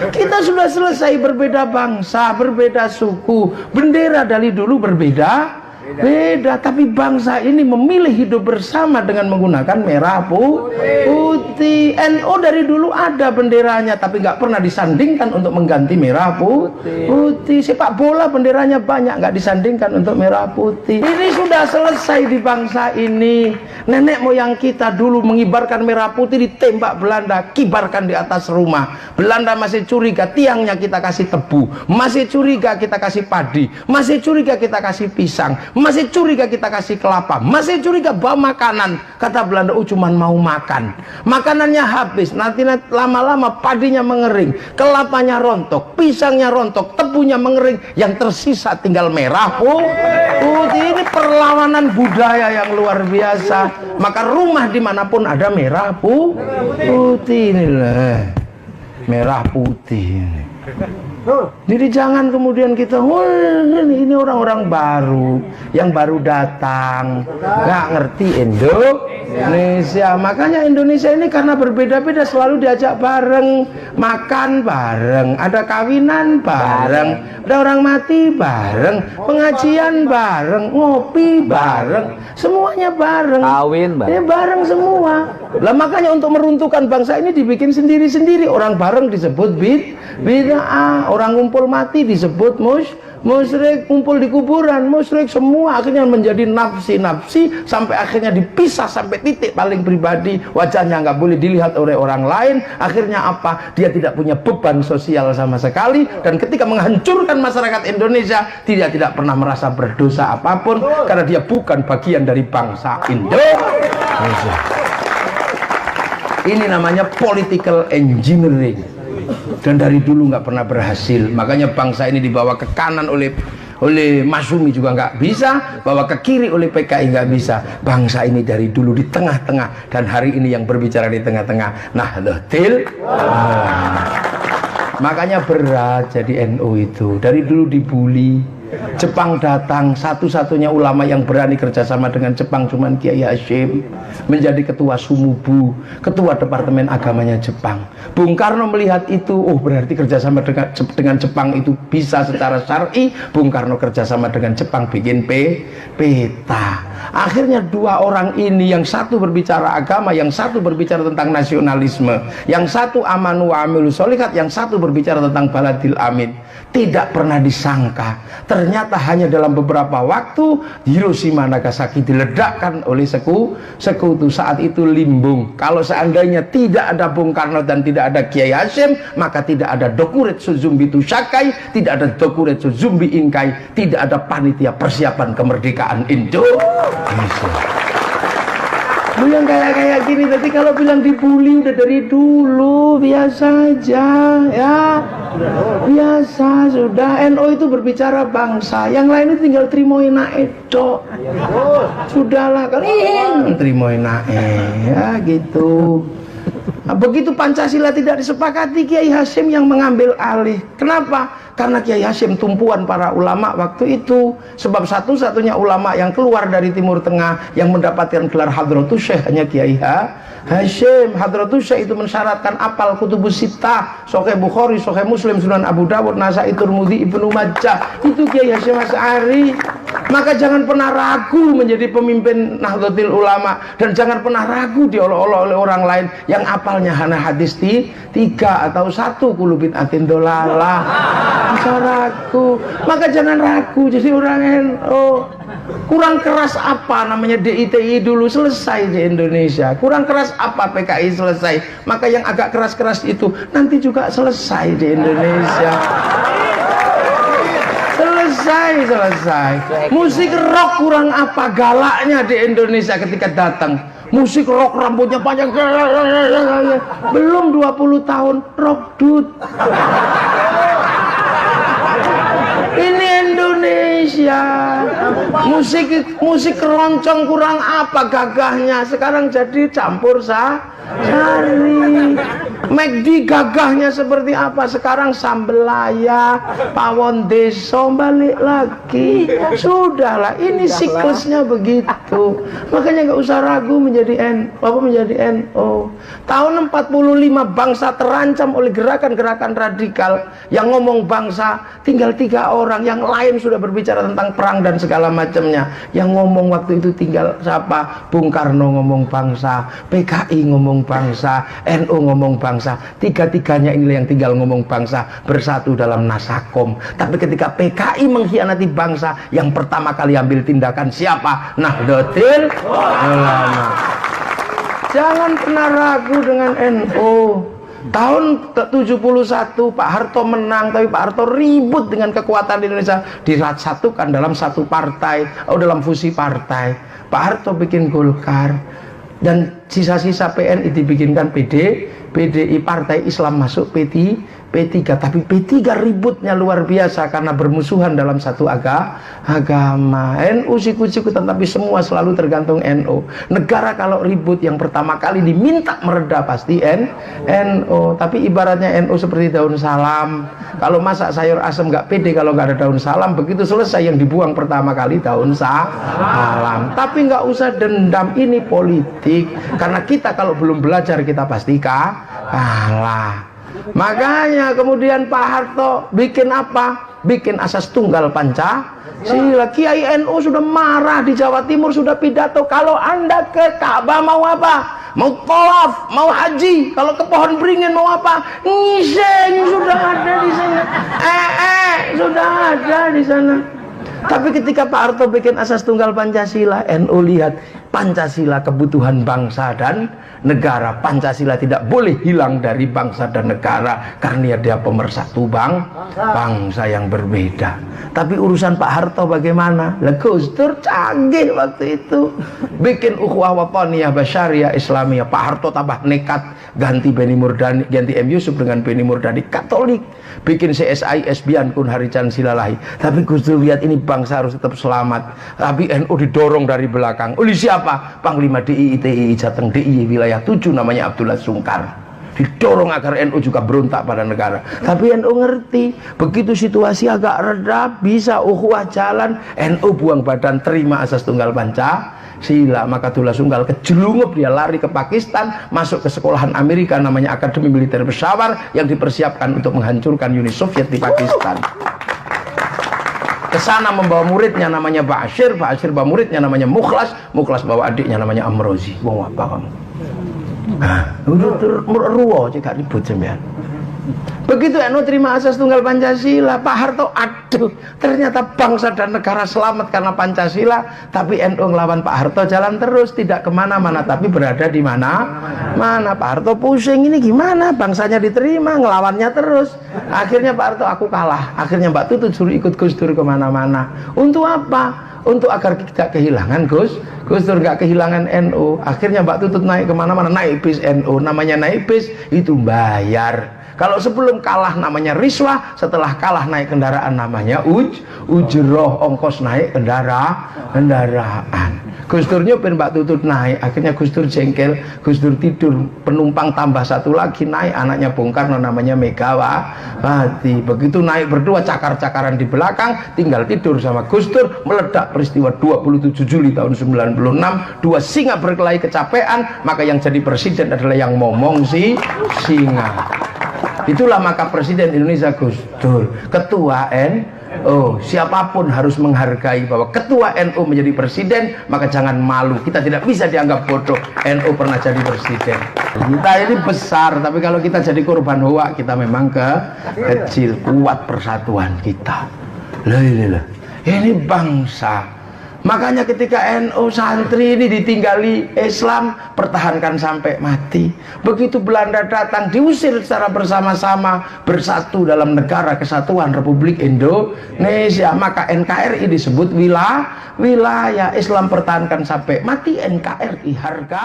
Kita sudah selesai berbeda bangsa, berbeda suku, bendera dari dulu berbeda, tapi bangsa ini memilih hidup bersama dengan menggunakan merah putih. NU dari dulu ada benderanya, tapi nggak pernah disandingkan untuk mengganti merah putih. Sepak bola benderanya banyak, nggak disandingkan untuk merah putih. Ini sudah selesai di bangsa ini. Nenek moyang kita dulu mengibarkan merah putih, ditembak Belanda, kibarkan di atas rumah. Belanda masih curiga, tiangnya kita kasih tebu, masih curiga kita kasih padi, masih curiga kita kasih pisang, masih curiga kita kasih kelapa, masih curiga bawa makanan. Kata Belanda, cuman mau makan. Makanannya habis, nanti lama-lama padinya mengering, kelapanya rontok, pisangnya rontok, tebunya mengering, yang tersisa tinggal merah putih. Ini perlawanan budaya yang luar biasa. Maka rumah dimanapun ada merah putih. Inilah merah putih ini. Jadi jangan kemudian kita, ini orang-orang baru yang baru datang, nggak ngerti Indonesia. Makanya Indonesia ini karena berbeda-beda selalu diajak bareng, makan bareng, ada kawinan bareng, ada orang mati bareng, pengajian bareng, ngopi bareng, semuanya bareng, kawin bareng semua. Lah makanya untuk meruntuhkan bangsa ini dibikin sendiri-sendiri. Orang bareng disebut bid'ah, orang ngumpul mati disebut musyrik, kumpul di kuburan musyrik. Semua akhirnya menjadi nafsi sampai akhirnya dipisah sampai titik paling pribadi. Wajahnya nggak boleh dilihat oleh orang lain. Akhirnya apa? Dia tidak punya beban sosial sama sekali, dan ketika menghancurkan masyarakat Indonesia, dia tidak pernah merasa berdosa apapun karena dia bukan bagian dari bangsa Indonesia. Ini namanya political engineering, dan dari dulu nggak pernah berhasil. Makanya bangsa ini dibawa ke kanan oleh Masyumi juga nggak bisa, bawa ke kiri oleh PKI nggak bisa. Bangsa ini dari dulu di tengah-tengah, dan hari ini yang berbicara di tengah-tengah. Makanya berat jadi NU itu. Dari dulu dibully. Jepang datang, satu-satunya ulama yang berani kerjasama dengan Jepang cuman Kiai Hasyim, menjadi ketua Sumubu, ketua Departemen Agamanya Jepang. Bung Karno melihat itu, berarti kerjasama dengan Jepang itu bisa secara syar'i. Bung Karno kerjasama dengan Jepang bikin peta. Akhirnya dua orang ini, yang satu berbicara agama, yang satu berbicara tentang nasionalisme, yang satu amanu wa amilu sholihat, yang satu berbicara tentang baladil amin. Tidak pernah disangka, ternyata hanya dalam beberapa waktu Hiroshima Nagasaki diledakkan oleh sekutu. Saat itu limbung. Kalau seandainya tidak ada Bung Karno dan tidak ada Kiai Hasyim, maka tidak ada Dokuretsu Zumbi Sakai, tidak ada Dokuretsu Zumbi Inkai, tidak ada panitia persiapan kemerdekaan Indonesia. Lu yang kayak gini tadi kalau bilang dibully udah dari dulu, biasa aja ya, biasa sudah. NU itu berbicara bangsa, yang lain itu tinggal terimoin ae dok. Sudahlah kalian terimoin ae ya gitu. Nah, begitu Pancasila tidak disepakati, Kiai Hasyim yang mengambil alih. Kenapa? Karena Kiai Hasyim tumpuan para ulama waktu itu. Sebab satu-satunya ulama yang keluar dari Timur Tengah yang mendapatkan gelar Hadratus Syekh hanya Kiai Hasyim. Hadratus Syekh itu mensyaratkan apal kutubus sittah, Sahih Bukhari, Sahih Muslim, Sunan Abu Dawud, Nasa'i, Tirmidzi, Ibnu Majah. Itu Kiai Hasyim Asy'ari. Maka jangan pernah ragu menjadi pemimpin Nahdlatul Ulama, dan jangan pernah ragu diolok-olok oleh orang lain yang apalnya hanya hadis 3 atau 1 kullu bid'atin dhalalah. Bisa ragu. Maka jangan ragu jadi orang NU. Kurang keras apa namanya DITI dulu selesai di Indonesia, kurang keras apa PKI selesai, maka yang agak keras-keras itu nanti juga selesai di Indonesia. Selesai. Musik rock kurang apa galaknya di Indonesia ketika datang. Musik rock rambutnya panjang, belum 20 tahun rock dude. Ini Indonesia. Musik keroncong kurang apa gagahnya, sekarang jadi campur sari. McD gagahnya seperti apa? Sekarang Sambelaya, Pawon Deso balik lagi. Sudahlah, ini siklusnya begitu. Makanya nggak usah ragu menjadi NO. Tahun 45 bangsa terancam oleh gerakan-gerakan radikal yang ngomong bangsa tinggal 3 orang, yang lain sudah berbicara tentang perang dan segala macamnya. Yang ngomong waktu itu tinggal siapa? Bung Karno ngomong bangsa, PKI ngomong bangsa, NU ngomong bangsa. Tiga-tiganya inilah yang tinggal ngomong bangsa, bersatu dalam Nasakom. Tapi ketika PKI mengkhianati bangsa, yang pertama kali ambil tindakan siapa? Nahdlatul Ulama. Jangan pernah ragu dengan NU. Tahun 71 Pak Harto menang, tapi Pak Harto ribut dengan kekuatan di Indonesia, disatukan dalam satu partai, dalam fusi partai. Pak Harto bikin Golkar, dan sisa-sisa PNI dibikinkan PDI, Partai Islam masuk P3, tapi P3 ributnya luar biasa karena bermusuhan dalam satu agama. NU siku-siku, tapi semua selalu tergantung NU. Negara kalau ribut yang pertama kali diminta mereda pasti NU. Tapi ibaratnya NU seperti daun salam. Kalau masak sayur asam nggak pede kalau nggak ada daun salam, begitu selesai yang dibuang pertama kali daun salam. Tapi nggak usah dendam, ini politik. Karena kita kalau belum belajar kita pasti kalah. Makanya kemudian Pak Harto bikin apa? Bikin asas tunggal Pancasila. Kiai NU sudah marah di Jawa Timur, sudah pidato, kalau Anda ke Ka'bah mau apa? Mau tawaf, mau haji. Kalau ke Pohon Beringin mau apa? Ngiseng, sudah ada di sana. Sudah ada di sana. Tapi ketika Pak Harto bikin asas tunggal Pancasila, NU lihat Pancasila kebutuhan bangsa dan negara. Pancasila tidak boleh hilang dari bangsa dan negara karena dia pemersatu bangsa yang berbeda. Tapi urusan Pak Harto bagaimana? Gus Dur canggih waktu itu, bikin ukhuwah wataniyah basyariah Islamiyah. Pak Harto tambah nekat, ganti Beni Murdani, ganti M Yusuf dengan Beni Murdani Katolik, bikin CSIS Bian Kun Harican Silalahi. Tapi Gus Dur lihat ini bangsa harus tetap selamat. Tapi NU didorong dari belakang. Oleh siapa? Panglima DI ITI Jateng DI wilayah 7 namanya Abdullah Sungkar. Didorong agar NU juga berontak pada negara. Tapi NU ngerti, begitu situasi agak reda, bisa ukhuwah jalan, NU buang badan, terima asas tunggal Pancasila. Maka Abdullah Sungkar kejelungup, dia lari ke Pakistan, masuk ke sekolahan Amerika namanya Akademi Militer Peshawar yang dipersiapkan untuk menghancurkan Uni Soviet di Pakistan. Kesana membawa muridnya namanya Ba'asyir bawa muridnya namanya Mukhlas bawa adiknya namanya Amrozi. Mau apa kamu? Ruwo jika ribut sembilan. Begitu NU terima asas tunggal Pancasila, Pak Harto, aduh, ternyata bangsa dan negara selamat karena Pancasila. Tapi NU ngelawan Pak Harto jalan terus, tidak kemana-mana, tapi berada di mana. Pak Harto pusing, ini gimana? Bangsanya diterima, ngelawannya terus. Akhirnya Pak Harto, aku kalah. Akhirnya Mbak Tutut suruh ikut Gus Dur kemana-mana. Untuk apa? Untuk agar tidak kehilangan Gus Dur, nggak kehilangan NU. Akhirnya Mbak Tutut naik kemana-mana, naik bis NU. Namanya naik bis itu bayar. Kalau sebelum kalah namanya riswah, setelah kalah naik kendaraan namanya ujroh, ongkos naik kendaraan. Gus Dur nyopir, Mbak Tutut naik. Akhirnya Gus Dur jengkel, Gus Dur tidur, penumpang tambah satu lagi naik, anaknya Bung Karno namanya Megawati. Begitu naik berdua, cakar-cakaran di belakang, tinggal tidur sama Gus Dur. Meledak peristiwa 27 Juli tahun 96, dua singa berkelahi kecapean, maka yang jadi presiden adalah yang ngomong si singa. Itulah maka Presiden Indonesia Gus Dur, Ketua NU. Siapapun harus menghargai bahwa Ketua NU menjadi presiden, maka jangan malu. Kita tidak bisa dianggap bodoh. NU pernah jadi presiden. Kita ini besar, tapi kalau kita jadi korban hoak, kita memang kecil. Kuat persatuan kita. Ini bangsa. Makanya ketika NU santri ini ditinggali Islam, pertahankan sampai mati. Begitu Belanda datang, diusir secara bersama-sama, bersatu dalam negara kesatuan Republik Indonesia. Maka NKRI disebut wilayah Islam, pertahankan sampai mati. NKRI harga